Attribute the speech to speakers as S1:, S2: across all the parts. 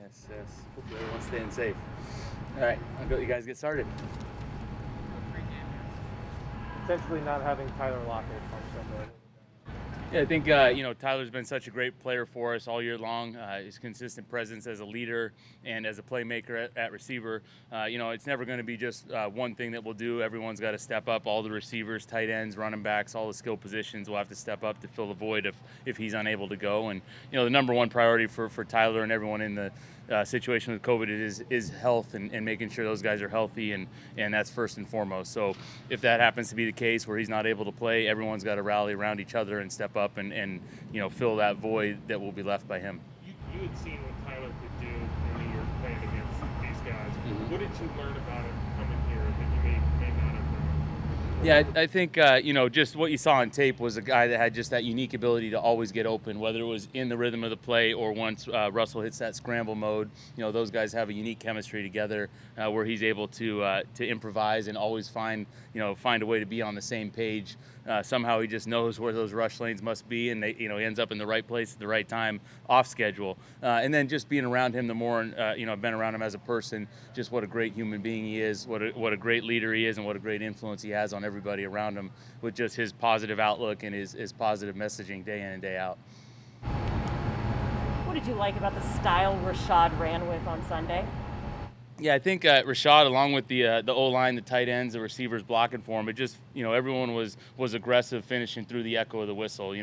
S1: Yes. Hopefully everyone's staying safe. All right, I'll go. You guys get started.
S2: Potentially not having Tyler Lockett on Sunday.
S1: Yeah, I think Tyler's been such a great player for us all year long. His consistent presence as a leader and as a playmaker at receiver. It's never going to be just one thing that we'll do. Everyone's got to step up. All the receivers, tight ends, running backs, all the skill positions will have to step up to fill the void if he's unable to go. And the number one priority for Tyler and everyone in the situation with COVID is health and making sure those guys are healthy, and that's first and foremost. So if that happens to be the case where he's not able to play, everyone's got to rally around each other and step up and fill that void that will be left by him.
S3: You had seen what Tyler could do in the year playing against these guys. Mm-hmm. What did you learn about him coming here that you may not have known?
S1: Yeah, I think, just what you saw on tape was a guy that had just that unique ability to always get open, whether it was in the rhythm of the play or once Russell hits that scramble mode. Those guys have a unique chemistry together where he's able to improvise and always find a way to be on the same page. Somehow he just knows where those rush lanes must be, and he ends up in the right place at the right time off schedule. And then just being around him, the more I've been around him as a person, just what a great human being he is, what a great leader he is, and what a great influence he has on everybody around him with just his positive outlook and his positive messaging day in and day out.
S4: What did you like about the style Rashad ran with on Sunday?
S1: Yeah, I think Rashad, along with the O-line, the tight ends, the receivers blocking for him, it just, everyone was aggressive finishing through the echo of the whistle.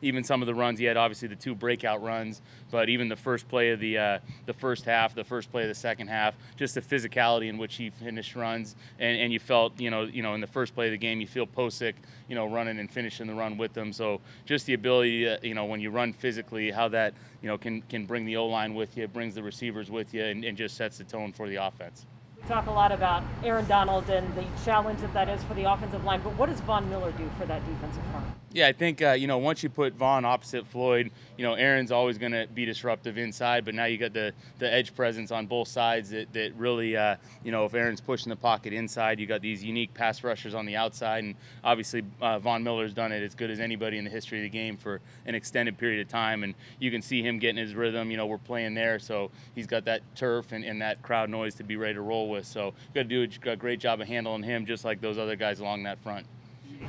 S1: Even some of the runs, he had obviously the two breakout runs, but even the first play of the first half, the first play of the second half, just the physicality in which he finished runs, and you felt, in the first play of the game, you feel Posick, running and finishing the run with them. So just the ability, when you run physically, how that, can bring the O-line with you, brings the receivers with you, and just sets the tone for the offense.
S4: We talk a lot about Aaron Donald and the challenge that is for the offensive line, but what does Von Miller do for that defensive front?
S1: Yeah, I think, once you put Von opposite Floyd, Aaron's always going to be disruptive inside, but now you got the edge presence on both sides that really, if Aaron's pushing the pocket inside, you got these unique pass rushers on the outside, and obviously Von Miller's done it as good as anybody in the history of the game for an extended period of time, and you can see him getting his rhythm. We're playing there, so he's got that turf and that crowd noise to be ready to roll with, so got to do a great job of handling him just like those other guys along that front.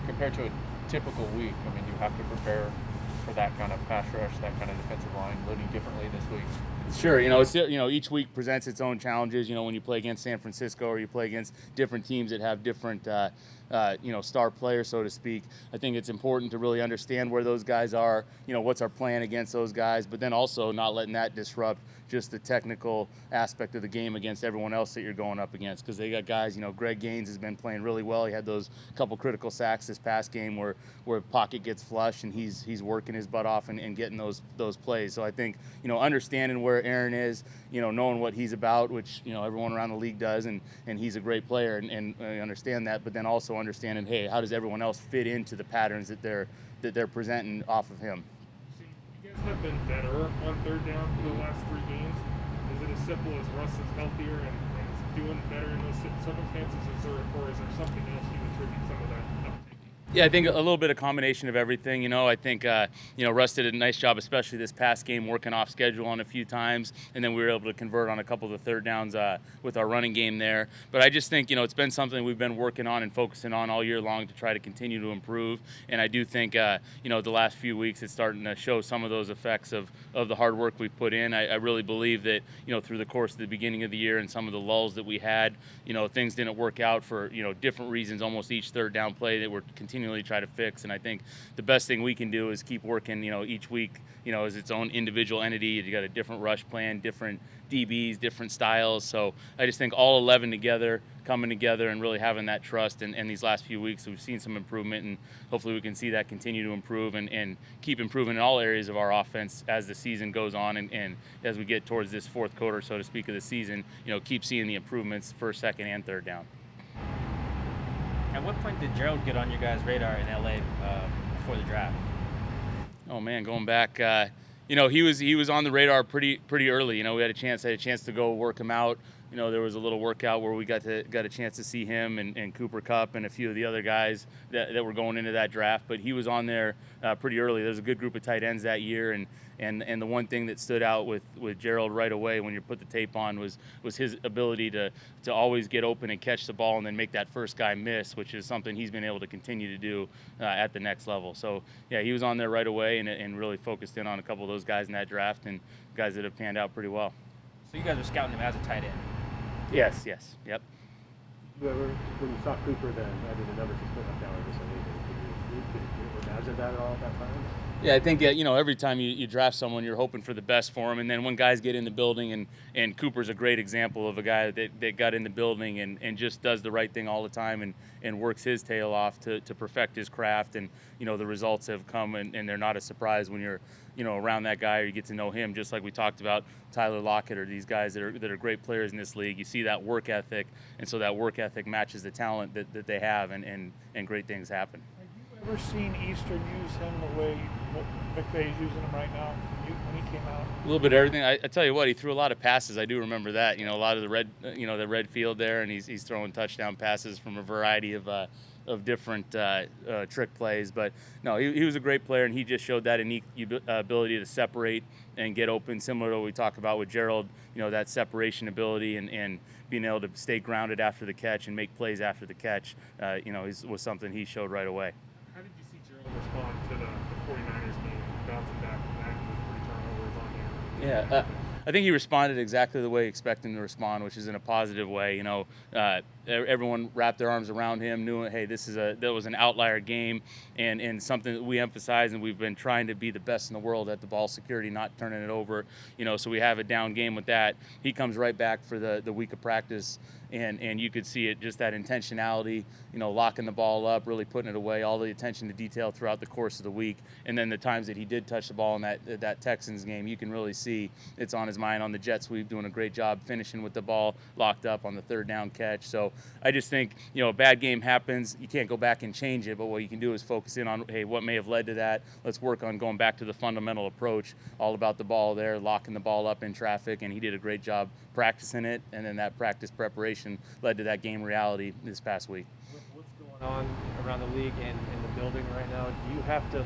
S2: Compared to a typical week, you have to prepare for that kind of pass rush, that kind of defensive line, loading differently this week.
S1: Sure, each week presents its own challenges. When you play against San Francisco or you play against different teams that have different, star players, so to speak. I think it's important to really understand where those guys are. What's our plan against those guys, but then also not letting that disrupt just the technical aspect of the game against everyone else that you're going up against. Because they got guys, Greg Gaines has been playing really well. He had those couple critical sacks this past game where pocket gets flush and he's working his butt off and getting those plays. So I think, understanding where Aaron is, knowing what he's about, which, everyone around the league does, and he's a great player, and I understand that, but then also understanding, hey, how does everyone else fit into the patterns that they're presenting off of him?
S3: You guys have been better on third down for the last 3 games. Is it as simple as Russ is healthier and is doing better in those circumstances, or is there something else you attribute some of that uptake?
S1: Yeah, I think a little bit of combination of everything. I think, Russ did a nice job, especially this past game, working off schedule on a few times, and then we were able to convert on a couple of the third downs with our running game there. But I just think, it's been something we've been working on and focusing on all year long to try to continue to improve. And I do think, the last few weeks it's starting to show some of those effects of the hard work we've put in. I really believe that, through the course of the beginning of the year and some of the lulls that we had, things didn't work out for, different reasons, almost each third down play that we're continually try to fix. And I think the best thing we can do is keep working, each week, as its own individual entity. You got a different rush plan, different DBs, different styles. So I just think all 11 together, coming together and really having that trust. And these last few weeks, we've seen some improvement, and hopefully we can see that continue to improve and keep improving in all areas of our offense as the season goes on and as we get towards this fourth quarter, so to speak, of the season, keep seeing the improvements first, second, and third down.
S5: At what point did Gerald get on your guys' radar in LA before the draft?
S1: Oh man, going back, he was on the radar pretty early. We had a chance to go work him out there was a little workout where we got a chance to see him and Cooper Kupp and a few of the other guys that were going into that draft. But he was on there pretty early. There's a good group of tight ends that year, and the one thing that stood out with Gerald right away when you put the tape on was his ability to always get open and catch the ball and then make that first guy miss, which is something he's been able to continue to do at the next level. So yeah, he was on there right away and really focused in on a couple of those guys in that draft and guys that have panned out pretty well.
S5: So you guys are scouting him as a tight end.
S1: Yes, yep.
S6: When you saw Cooper, then the numbers he's putting up now are just amazing. Could you imagine that at all at that time?
S1: Yeah, I think every time you draft someone, you're hoping for the best for them, and then when guys get in the building, and Cooper's a great example of a guy that got in the building and just does the right thing all the time and works his tail off to perfect his craft, and the results have come and they're not a surprise when you're around that guy or you get to know him, just like we talked about Tyler Lockett or these guys that are great players in this league. You see that work ethic, and so that work ethic matches the talent that they have, and great things happen.
S7: Have you ever seen Eastern use him the way McVay's using him right now when he came out?
S1: A little bit of everything. I tell you what, he threw a lot of passes. I do remember that. A lot of the red field there, and he's throwing touchdown passes from a variety of different trick plays. But no, he was a great player, and he just showed that unique ability to separate and get open, similar to what we talk about with Gerald. That separation ability and being able to stay grounded after the catch and make plays after the catch. Was something he showed right away.
S3: How did you see Gerald respond to the 49ers game, bouncing back from that with 3 turnovers on there?
S1: Yeah, I think he responded exactly the way you expect him to respond, which is in a positive way. Everyone wrapped their arms around him, knew, hey, that was an outlier game, and something that we emphasize, and we've been trying to be the best in the world at the ball security, not turning it over. So we have a down game with that. He comes right back for the week of practice, and you could see it, just that intentionality, locking the ball up, really putting it away, all the attention to detail throughout the course of the week. And then the times that he did touch the ball in that Texans game, you can really see it's on his mind. On the jet sweep, doing a great job finishing with the ball locked up on the 3rd down catch. So I just think, a bad game happens. You can't go back and change it, but what you can do is focus in on, hey, what may have led to that? Let's work on going back to the fundamental approach, all about the ball there, locking the ball up in traffic, and he did a great job practicing it, and then that practice preparation led to that game reality this past week.
S2: What's going on around the league and in the building right now? Do you have to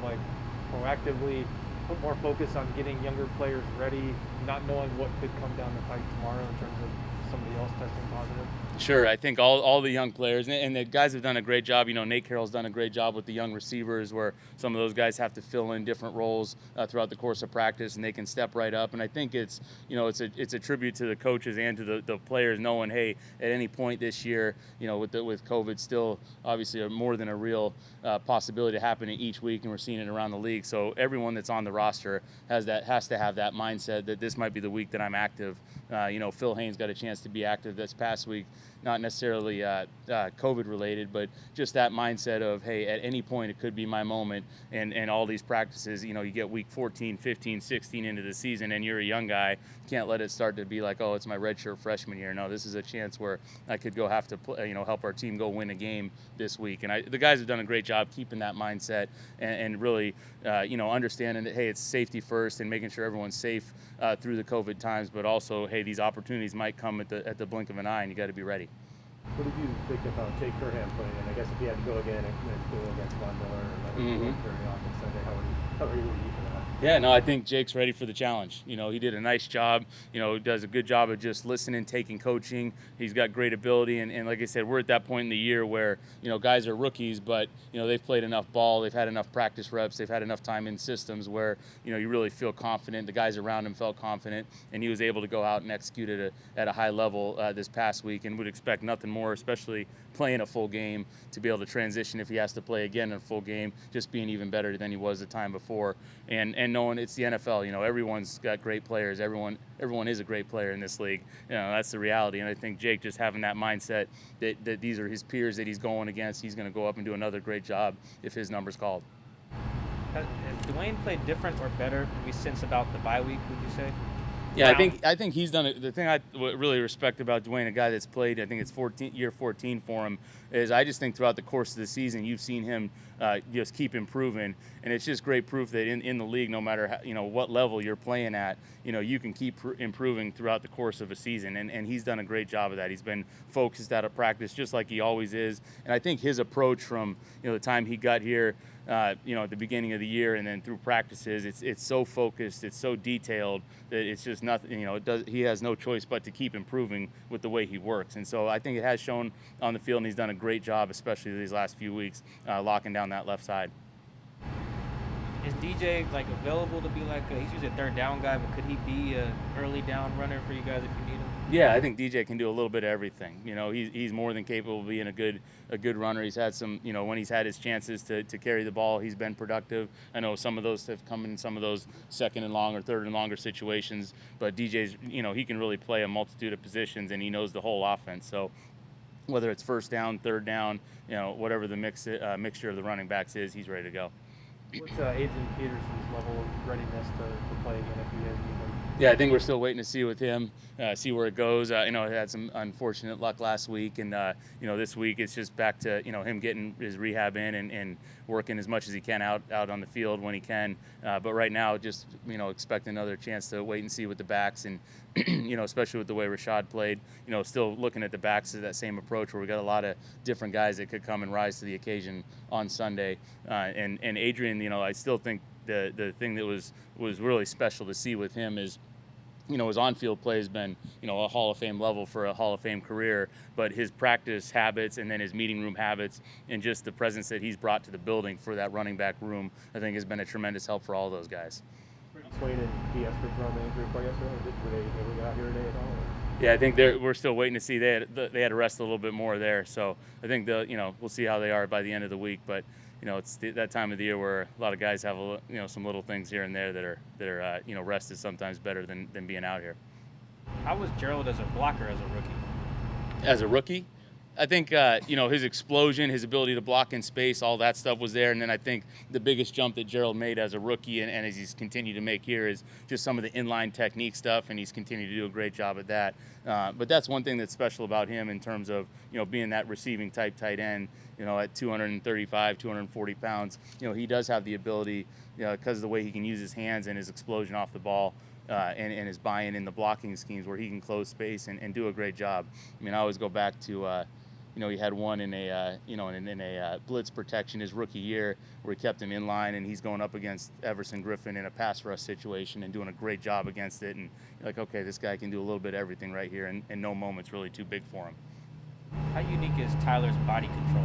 S2: proactively put more focus on getting younger players ready, not knowing what could come down the pike tomorrow in terms of somebody else testing positive?
S1: Sure, I think all the young players and the guys have done a great job. Nate Carroll's done a great job with the young receivers, where some of those guys have to fill in different roles throughout the course of practice, and they can step right up. And I think it's a tribute to the coaches and to the players, knowing, hey, at any point this year, with COVID still obviously more than a real possibility to happen each week, and we're seeing it around the league. So everyone that's on the roster has to have that mindset that this might be the week that I'm active. Phil Haynes got a chance to be active this past week, not necessarily COVID related, but just that mindset of, hey, at any point it could be my moment. And all these practices, you get week 14, 15, 16 into the season, and you're a young guy, you can't let it start to be like, oh, it's my redshirt freshman year. No, this is a chance where I could go have to help our team go win a game this week. And the guys have done a great job keeping that mindset and really understanding that, hey, it's safety first and making sure everyone's safe through the COVID times, but also, hey, these opportunities might come at the blink of an eye, and you got to be ready.
S6: What did you think about Jake Curhan playing? And I guess if he had to go again and go against Von Miller or very often Sunday, how are you ready for that?
S1: Yeah, no, I think Jake's ready for the challenge. He did a nice job. Does a good job of just listening, taking coaching. He's got great ability, and like I said, we're at that point in the year where guys are rookies, but they've played enough ball, they've had enough practice reps, they've had enough time in systems where you really feel confident. The guys around him felt confident, and he was able to go out and execute it at a high level this past week, and would expect nothing more, especially playing a full game, to be able to transition if he has to play again in a full game, just being even better than he was the time before, and knowing it's the NFL. Everyone's got great players. Everyone is a great player in this league. That's the reality. And I think Jake just having that mindset that these are his peers that he's going against, he's going to go up and do another great job if his number's called.
S5: Has Dwayne played different or better maybe since about the bye week, would you say?
S1: Yeah, I think he's done it. The thing I really respect about Dwayne, a guy that's played, I think it's year 14 for him, is I just think throughout the course of the season, you've seen him just keep improving. And it's just great proof that in the league, no matter how, what level you're playing at, you can keep improving throughout the course of a season. And he's done a great job of that. He's been focused out of practice just like he always is. And I think his approach from the time he got here, at the beginning of the year and then through practices, it's so focused, it's so detailed that it's just nothing. He has no choice but to keep improving with the way he works. And so I think it has shown on the field, and he's done a great job, especially these last few weeks, locking down that left side.
S5: Is DJ available to be he's usually a third down guy, but could he be a early down runner for you guys if you need him?
S1: Yeah, I think DJ can do a little bit of everything. He's more than capable of being a good runner. He's had some, when he's had his chances to carry the ball, he's been productive. I know some of those have come in some of those second and long or third and longer situations, but DJ's, he can really play a multitude of positions, and he knows the whole offense. So whether it's first down, third down, whatever the mixture of the running backs is, he's ready to go.
S2: What's Adrian Peterson's level of readiness to play again if you guys need him?
S1: Yeah, I think we're still waiting to see with him, see where it goes. He had some unfortunate luck last week, and this week it's just back to him getting his rehab in and working as much as he can out on the field when he can. But right now, just expect another chance to wait and see with the backs, and especially with the way Rashad played. Still looking at the backs of that same approach where we got a lot of different guys that could come and rise to the occasion on Sunday. And Adrian, I still think the thing that was really special to see with him is, his on-field play has been, a Hall of Fame level for a Hall of Fame career, but his practice habits and then his meeting room habits and just the presence that he's brought to the building for that running back room, I think has been a tremendous help for all those guys.
S6: Swain and Diaz from the injury report yesterday. Were they able to get out here today at all?
S1: Yeah, I think we're still waiting to see. They had to rest a little bit more there, so I think we'll see how they are by the end of the week. But it's that time of the year where a lot of guys have some little things here and there that are rest is sometimes better than being out here.
S5: How was Gerald as a blocker as a rookie?
S1: As a rookie, I think his explosion, his ability to block in space, all that stuff was there. And then I think the biggest jump that Gerald made as a rookie and as he's continued to make here is just some of the inline technique stuff, and he's continued to do a great job at that. But that's one thing that's special about him in terms of being that receiving type tight end. At 235, 240 pounds, he does have the ability, because of the way he can use his hands and his explosion off the ball. And his buy-in in the blocking schemes where he can close space and do a great job. I always go back to, he had one in a blitz protection his rookie year where he kept him in line, and he's going up against Everson Griffin in a pass rush situation and doing a great job against it. And you're like, okay, this guy can do a little bit of everything right here, and no moment's really too big for him.
S5: How unique is Tyler's body control?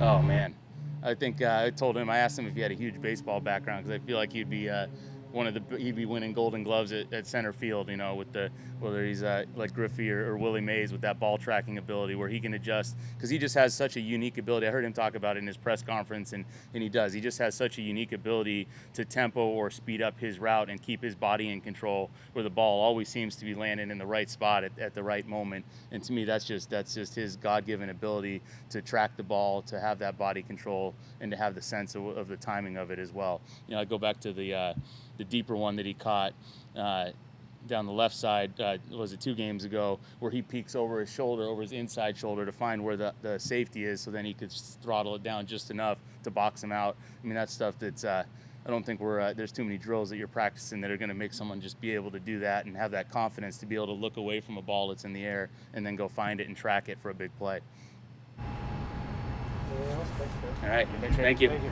S1: Oh, man. I think I asked him if he had a huge baseball background, because I feel like he'd be he'd be winning Golden Gloves at center field, with whether he's like Griffey or Willie Mays with that ball tracking ability where he can adjust, because he just has such a unique ability. I heard him talk about it in his press conference, and he does. He just has such a unique ability to tempo or speed up his route and keep his body in control, where the ball always seems to be landing in the right spot at the right moment. And to me, that's just his God-given ability to track the ball, to have that body control, and to have the sense of the timing of it as well. I go back to the deeper one that he caught down the left side, was it 2 games ago, where he peeks over his shoulder, over his inside shoulder, to find where the safety is, so then he could throttle it down just enough to box him out. That's stuff that's I don't think there's too many drills that you're practicing that are going to make someone just be able to do that and have that confidence to be able to look away from a ball that's in the air and then go find it and track it for a big play.
S2: Anything else? Thanks, guys.
S1: All right, thank you.
S2: Thank you.